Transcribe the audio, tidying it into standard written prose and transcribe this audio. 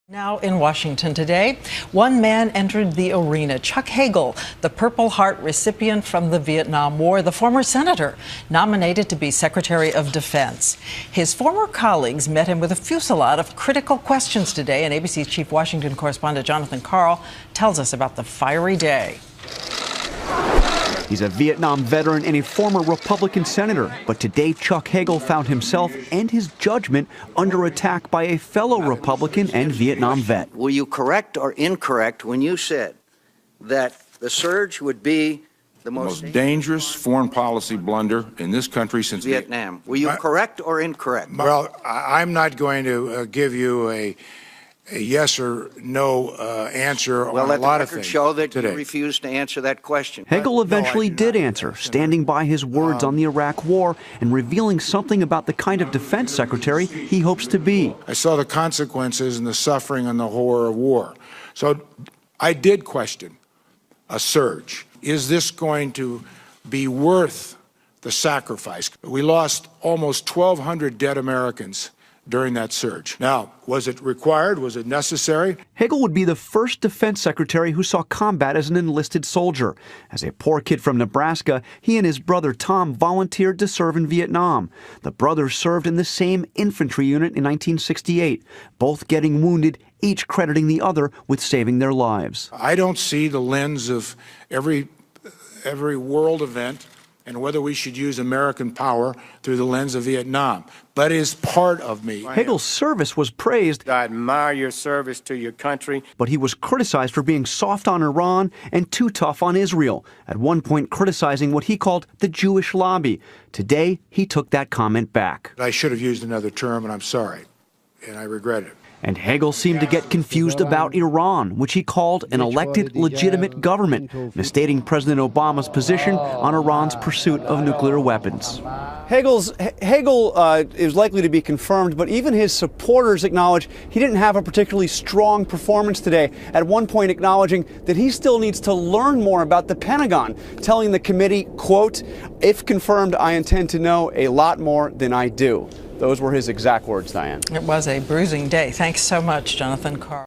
Now in Washington today, one man entered the arena. Chuck Hagel, the Purple Heart recipient from the Vietnam War, the former senator, nominated to be Secretary of Defense. His former colleagues met him with a fusillade of critical questions today, and ABC's chief Washington correspondent Jonathan Karl tells us about the fiery day. He's a Vietnam veteran and a former Republican senator. But today, Chuck Hagel found himself and his judgment under attack by a fellow Republican and Vietnam vet. Were you correct or incorrect when you said that the surge would be the most dangerous foreign policy blunder in this country since Vietnam? Were you correct or incorrect? Well, I'm not going to give you a yes or no answer on a lot of things. Show that today. You refused to answer that question. Hagel eventually did answer, standing by his words on the Iraq War and revealing something about the kind of defense secretary he hopes to be. I saw the consequences and the suffering and the horror of war. So I did question a surge. Is this going to be worth the sacrifice? We lost almost 1,200 dead Americans during that surge. Now, was it required? Was it necessary? Hagel would be the first defense secretary who saw combat as an enlisted soldier. As a poor kid from Nebraska, he and his brother Tom volunteered to serve in Vietnam. The brothers served in the same infantry unit in 1968, both getting wounded, each crediting the other with saving their lives. I don't see the lens of every world event and whether we should use American power through the lens of Vietnam. But it is part of me. Hagel's service was praised. I admire your service to your country. But he was criticized for being soft on Iran and too tough on Israel, at one point criticizing what he called the Jewish lobby. Today, he took that comment back. I should have used another term, and I'm sorry, and I regret it. And Hagel seemed to get confused about Iran, which he called an elected, legitimate government, misstating President Obama's position on Iran's pursuit of nuclear weapons. Hagel is likely to be confirmed, but even his supporters acknowledge he didn't have a particularly strong performance today, at one point acknowledging that he still needs to learn more about the Pentagon, telling the committee, quote, "If confirmed, I intend to know a lot more than I do." Those were his exact words, Diane. It was a bruising day. Thanks so much, Jonathan Karl.